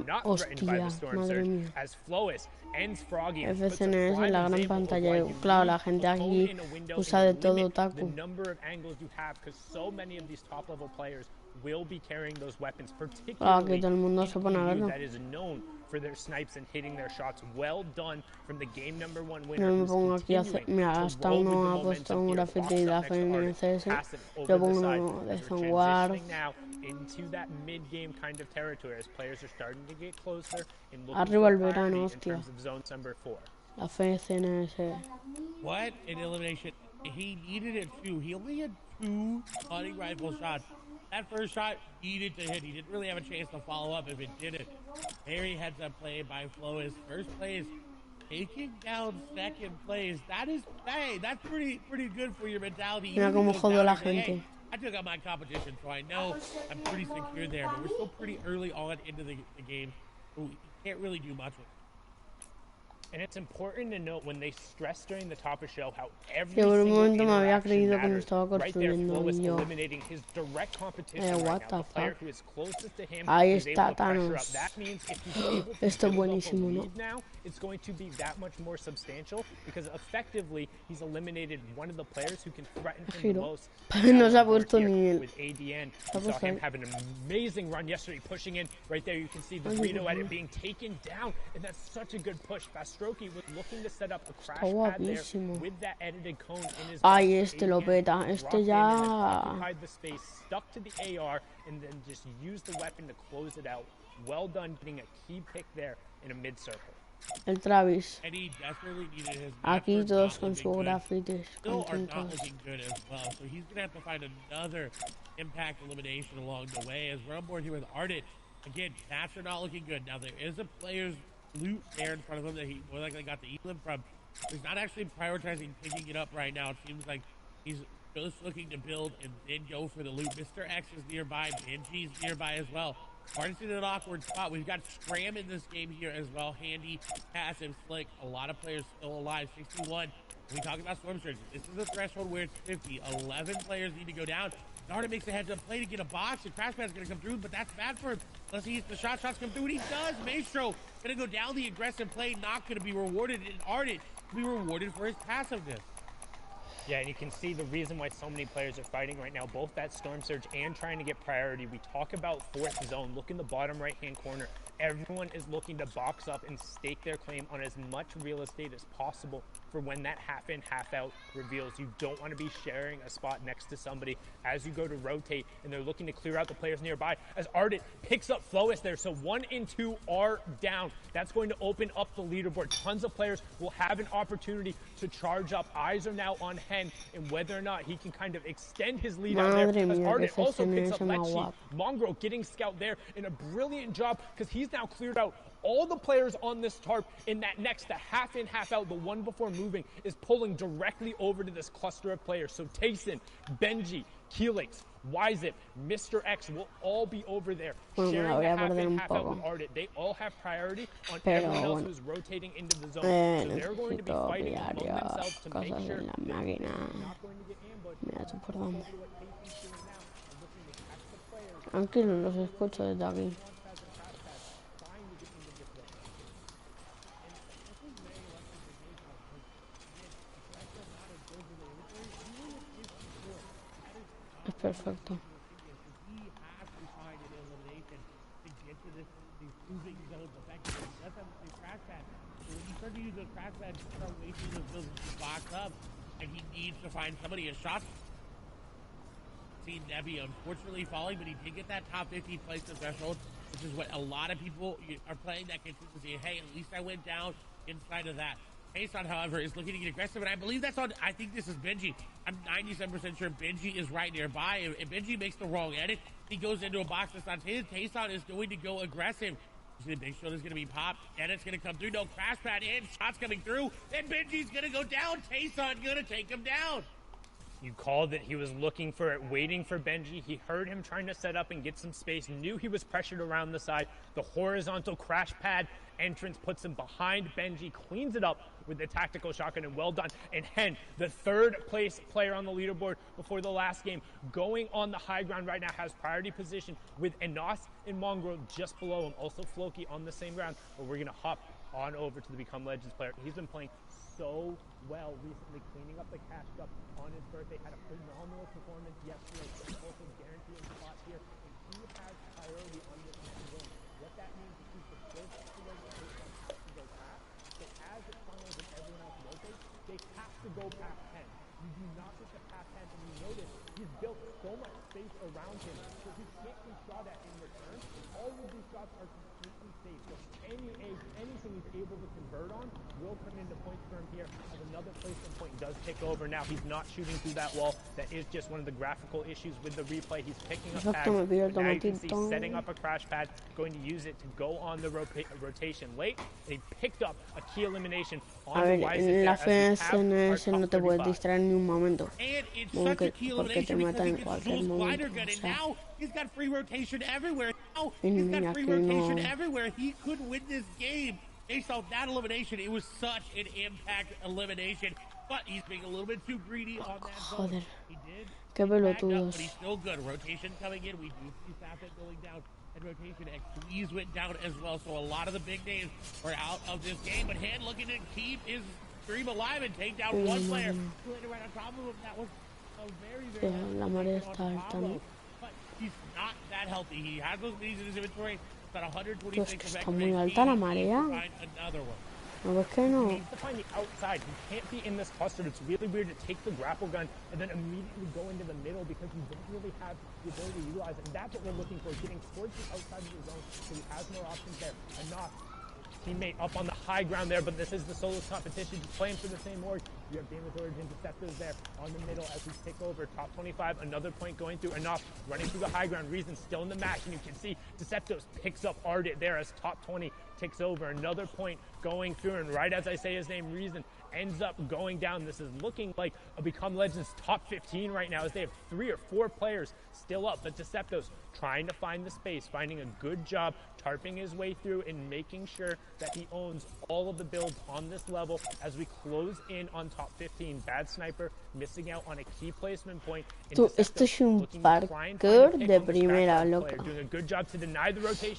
not threatened by the storm surge as Flois ends Froggy and puts a Fcns en la gran pantalla. Claro, la gente aquí usa de todo, Taku. the number of angles you have because so many of these top level players will be carrying those weapons, particularly that is known for their snipes and hitting their shots. Well done from the game number 1 winner. No me pongo aquí a hacer, mira, hasta uno ha puesto un graffiti de la Fcns. Yo pongo uno de Zonguard. Into that mid-game kind of territory as players are starting to get closer and Arriba el verano, hostia. Zone number 4. La Fcns. What an elimination. He needed it too. He only had 2 hunting rifle shots. That first shot needed to hit. He didn't really have a chance to follow up if it didn't. Very heads up play by Flois. First place, taking down second place. That's pretty good for your mentality. Mira cómo jodió la gente. I took out my competition, so I know I'm pretty secure there. But we're still pretty early on into the game, so we can't really do much with it. And it's important to note when they stress during the top of show how every por un single momento me había interaction creído que me matters. estaba Right there, construyendo Flo is y yo. eliminating his direct competition What right now. the The player fuck? who is closest to him Ahí is está able to pressure Thanos. up. That means if he's able to Esto es build up a buenísimo, ¿no? lead now, it's going to be that much more substantial because effectively he's eliminated one of the players who can threaten him the most. No se ha puesto ni el... With ADN, we saw him have an amazing run yesterday, pushing in. Right there, you can see the Reno edit being taken down, and that's such a good push. Fastroki was looking to set up a crash pad there with that edited cone in his Ay, este lo peta. Este ya... occupied the space, stuck to the AR, and then just used the weapon to close it out. Well done, getting a key pick there in a mid-circle. El Travis. And he desperately needed his Aquí todos con su grafitis. Still are not Contentos. looking good as well, so he's gonna have to find another impact elimination along the way. As we're on board here with Ardent, again, stats are not looking good. Now there is a player's loot there in front of him that he more likely got the Elim from. He's not actually prioritizing picking it up right now. It seems like he's just looking to build and then go for the loot. Mr. X is nearby, Benji's nearby as well. Artist in an awkward spot. We've got Scram in this game here as well. Handy, passive, slick. A lot of players still alive. 61. We talk about Storm Surge. This is a threshold where it's 50. 11 players need to go down. Darda makes a heads-up play to get a box, and Crashpad's going to come through, but that's bad for him. Unless he hits the shot. Shots come through, and he does. Maestro going to go down the aggressive play. Not going to be rewarded. And Ardent will be rewarded for his passiveness. Yeah, and you can see the reason why so many players are fighting right now, both that Storm Surge and trying to get priority. We talk about fourth zone. Look in the bottom right-hand corner. Everyone is looking to box up and stake their claim on as much real estate as possible for when that half-in, half-out reveals. You don't want to be sharing a spot next to somebody as you go to rotate, and they're looking to clear out the players nearby as Ardent picks up Flois there. So 1 and 2 are down. That's going to open up the leaderboard. Tons of players will have an opportunity to charge up. Eyes are now on Hen and whether or not he can kind of extend his lead out there. As Ardent also picks up Lechi. Mongrel getting scout there in a brilliant job because he's now cleared out all the players on this tarp in that next, the half in, half out, the one before moving, is pulling directly over to this cluster of players. So Tayson, Benji, Keelix, Wyzip, Mr. X will all be over there sharing the half in, half out with Ardent. They all have priority on everyone else who's rotating into the zone. So they're going to be fighting among themselves to make sure they're not going to get ambushed. Tranquilo, los escucho desde aquí. Es perfecto. And he needs to find somebody a shot. See Nevi unfortunately falling, but he did get that top 50 place the threshold, which is what a lot of people are playing that consistency. Hey, at least I went down inside of that. Kason, however, is looking to get aggressive, and I believe that's on, I think this is Benji. I'm 97% sure Benji is right nearby. If Benji makes the wrong edit, he goes into a box that's not his. Kason is going to go aggressive. The big shield is going to be popped. Edit's going to come through. No crash pad in. Shots coming through. And Benji's going to go down. Kason going to take him down. You called it. He was looking for it, waiting for Benji. He heard him trying to set up and get some space, knew he was pressured around the side. The horizontal crash pad entrance puts him behind Benji, cleans it up with the tactical shotgun, and well done. And Hen, the third place player on the leaderboard before the last game, going on the high ground right now, has priority position with Enos and Mongrel just below him. Also Floki on the same ground, but we're gonna hop on over to the Become Legends player. He's been playing so well recently, cleaning up the cash cup on his birthday. Had a phenomenal performance yesterday. Also guaranteeing a spot here, and he has priority on this next zone. What that means is he's the first to go has to go past. So as it funnels and everyone else rotates, they have to go past 10. You do not get to pass 10, and you notice he's built so much space around him, so he can't be shot at in return. All of these shots are completely safe. So anything he's able to convert on will turn into points for him here. As another placement point does take over. Now he's not shooting through that wall. That is just one of the graphical issues with the replay. He's picking up tags. Now you can see setting up a crash pad, going to use it to go on the rotation late. And he picked up a key elimination on the Wise. En la Fcns no te puedes distraer ni un momento. Porque te matan en cualquier momento. O sea, he's got free rotation everywhere. Now he's got free rotation everywhere. He could win this game based off that elimination. It was such an impact elimination, but he's being a little bit too greedy on that zone. He did. Qué pelotudos. But he's still good. Rotation coming in. We do see Facet going down. And rotation X Squeeze went down as well. So a lot of the big names are out of this game. But Han looking to keep his stream alive and take down one player. Right on top of him. That was a very, la marea está alta. But he's not that healthy. He has those minis in his inventory. Got 126 of está muy alta la marea. Another one. No, ¿por qué no? He needs to find the outside. He can't be in this cluster. It's really weird to take the grapple gun and then immediately go into the middle because you don't really have the ability to utilize it. And that's what we're looking for, getting towards the outside of the zone so he has more options there. Enough. Teammate up on the high ground there, but this is the solos competition. Just playing for the same org. You have Game with Origin Deceptors there on the middle as we take over. Top 25, another point going through. Enough running through the high ground. Reason still in the match, and you can see Deceptos picks up Ardit there as top 20 takes over. Another point going through, and right as I say his name, Reason ends up going down. This is looking like a Become Legends top 15 right now as they have 3 or 4 players still up, but Deceptos trying to find the space, finding a good job, tarping his way through and making sure that he owns all of the builds on this level as we close in on top 15. Bad Sniper missing out on a key placement point. Tú, esto es un parkour de primera, loco.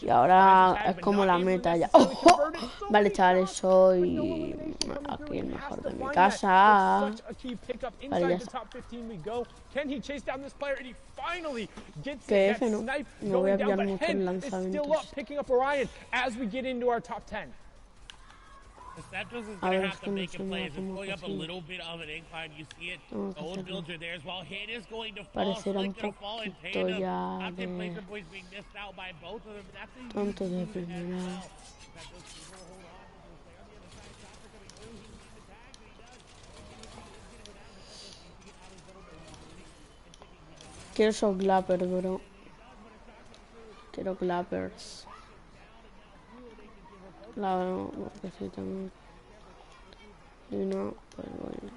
Y ahora es como la meta ya. ¡Oh! Vale, chavales, soy aquí el mejor de mi casa. Vale, ya está. Que F, ¿no? Me voy a pillar muchos lanzamientos. Deceptos is going to have to make a play as it's going up a little bit of an incline. You see it. The old builds are there as well. Hit is going to fall. Slick going to fall in tandem. Top 10 placement points being missed out by both of them. That's a huge move as well. Quiero esos glappers, bro. Quiero glappers. Claro, porque si tengo... Y no, pues bueno.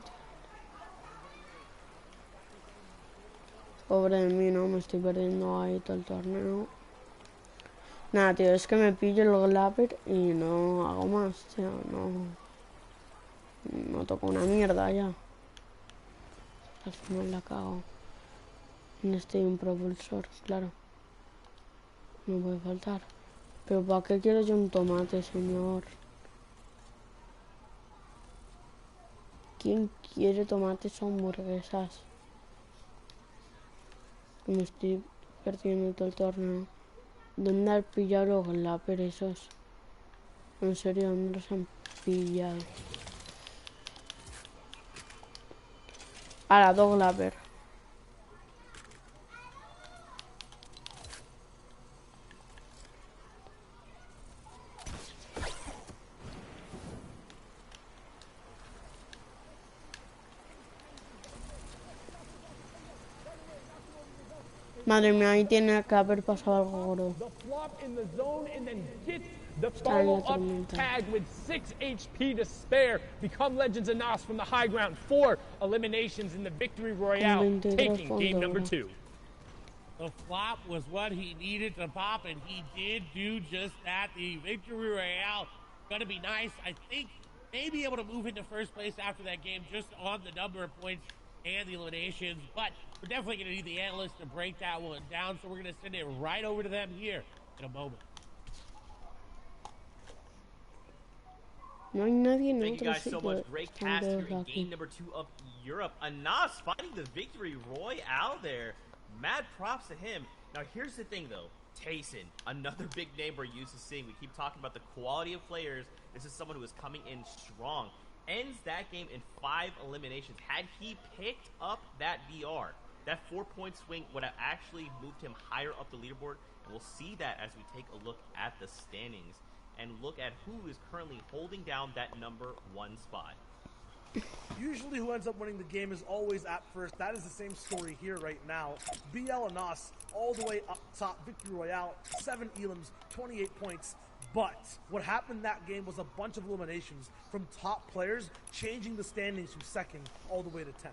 Pobre de mí, no, me estoy perdiendo ahí todo el torneo. Nada, tío, es que me pillo el glapper y no hago más, tío, no toco una mierda ya. Al final la cago. Necesito un propulsor, claro. No puede faltar. Pero ¿para qué quiero yo un tomate, señor? ¿Quién quiere tomates o hamburguesas? Me estoy perdiendo todo el torneo. ¿Dónde han pillado los glappers esos? En serio, ¿dónde los han pillado? Ahora, 2 glappers. Madre mía, ahí tiene que haber pasado algo gordo. The follow-up tag with 6 HP to spare. Become Legends and Nos from the high ground. 4 eliminations in the victory royale, taking game number 2. The flop was what he needed to pop, and he did do just that. The victory royale gonna be nice. I think may be able to move into first place after that game just on the number of points and the eliminations, but we're definitely going to need the analysts to break that one down, so we're going to send it right over to them here in a moment. No hay nadie en Thank you otro guys so sitio. much. Great cast here in game number 2 of Europe. Anas finding the victory royale there. Mad props to him. Now, here's the thing, though. Tayson, another big name we're used to seeing. We keep talking about the quality of players. This is someone who is coming in strong. Ends that game in 5 eliminations. Had he picked up that VR, that 4-point swing would have actually moved him higher up the leaderboard. And we'll see that as we take a look at the standings and look at who is currently holding down that number 1 spot. Usually who ends up winning the game is always at first. That is the same story here right now. BL and Nos all the way up top. Victory Royale, 7 elims, 28 points. But what happened that game was a bunch of eliminations from top players, changing the standings from second all the way to 10th.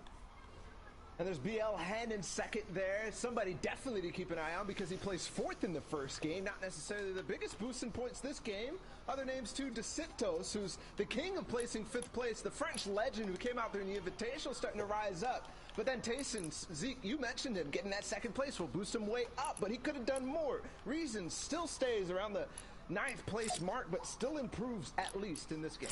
And there's BL Hen in second there. Somebody definitely to keep an eye on because he placed 4th in the first game. Not necessarily the biggest boost in points this game. Other names too, De Santos, who's the king of placing 5th place. The French legend who came out there in the Invitational starting to rise up. But then Tayson, Zeke, you mentioned him. Getting that 2nd place will boost him way up, but he could have done more. Reason still stays around the 9th place mark, but still improves at least in this game.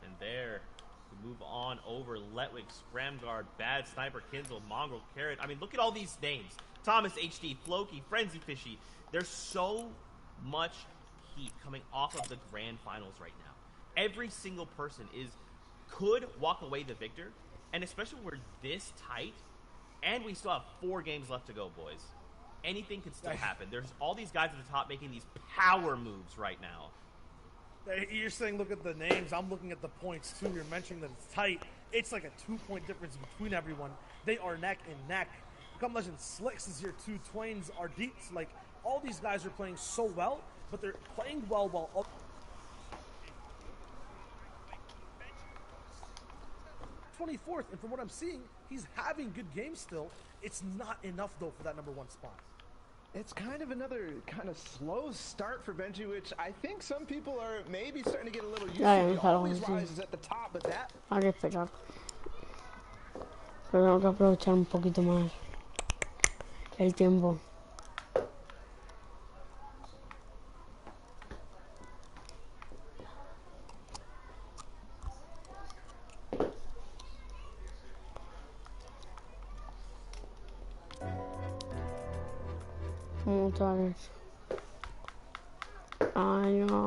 And there, we move on over Letwig, Scramguard, Bad Sniper, Kinzel, Mongrel, Carrot. I mean, look at all these names. Thomas HD, Floki, Frenzy Fishy. There's so much heat coming off of the grand finals right now. Every single person could walk away the victor, and especially when we're this tight, and we still have 4 games left to go, boys. Anything could still happen. There's all these guys at the top making these power moves right now. You're saying look at the names. I'm looking at the points too. You're mentioning that it's tight. It's like a 2-point difference between everyone. They are neck and neck. Come Legend Slicks is here too. Twains are deeps. Like all these guys are playing so well, but they're playing well while up. 24th, and from what I'm seeing, he's having good games still. It's not enough though for that number 1 spot. It's kind of another kind of slow start for Benji, which I think some people are maybe starting to get a little used to. He always rises at the top, but that... Hay que esperar. Pero tengo que aprovechar un poquito más el tiempo. Otra vez. Ay, no.